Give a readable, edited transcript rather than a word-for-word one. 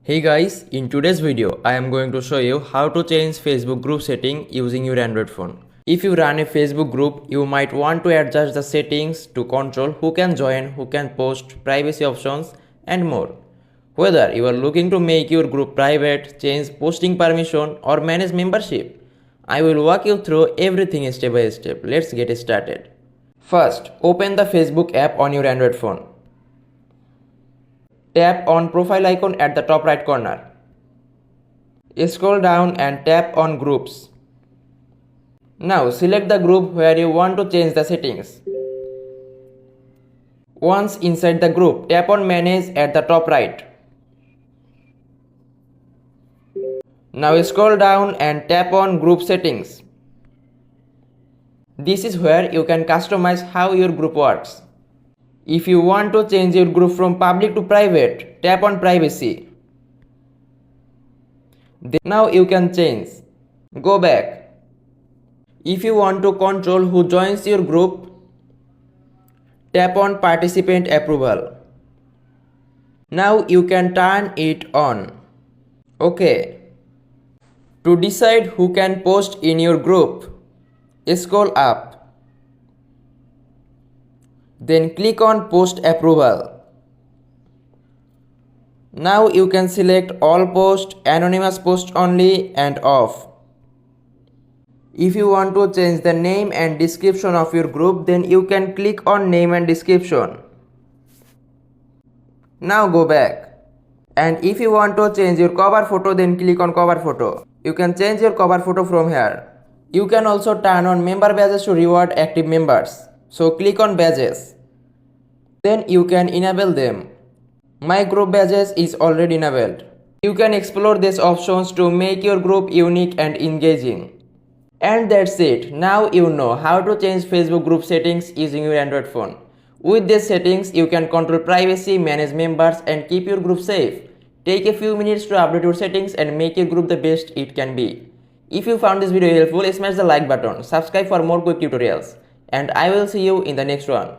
Hey guys, in today's video, I am going to show you how to change Facebook group setting using your Android phone. If you run a Facebook group, you might want to adjust the settings to control who can join, who can post, privacy options, and more. Whether you are looking to make your group private, change posting permission, or manage membership, I will walk you through everything step by step. Let's get started. First, open the Facebook app on your Android phone. Tap on profile icon at the top right corner. Scroll down and tap on groups. Now select the group where you want to change the settings. Once inside the group, tap on manage at the top right. Now scroll down and tap on group settings. This is where you can customize how your group works. If you want to change your group from public to private, tap on privacy. Now you can change. Go back. If you want to control who joins your group, tap on participant approval. Now you can turn it on. Okay. To decide who can post in your group, scroll up. Then click on post approval. Now you can select all post, anonymous post only, and off. If you want to change the name and description of your group, then you can click on name and description. Now go back. And if you want to change your cover photo, then click on cover photo. You can change your cover photo from here. You can also turn on member badges to reward active members. So click on badges. Then you can enable them. My group badges is already enabled. You can explore these options to make your group unique and engaging. And that's it. Now you know how to change Facebook group settings using your Android phone. With these settings, you can control privacy, manage members, and keep your group safe. Take a few minutes to update your settings and make your group the best it can be. If you found this video helpful, smash the like button, subscribe for more quick tutorials, and I will see you in the next one.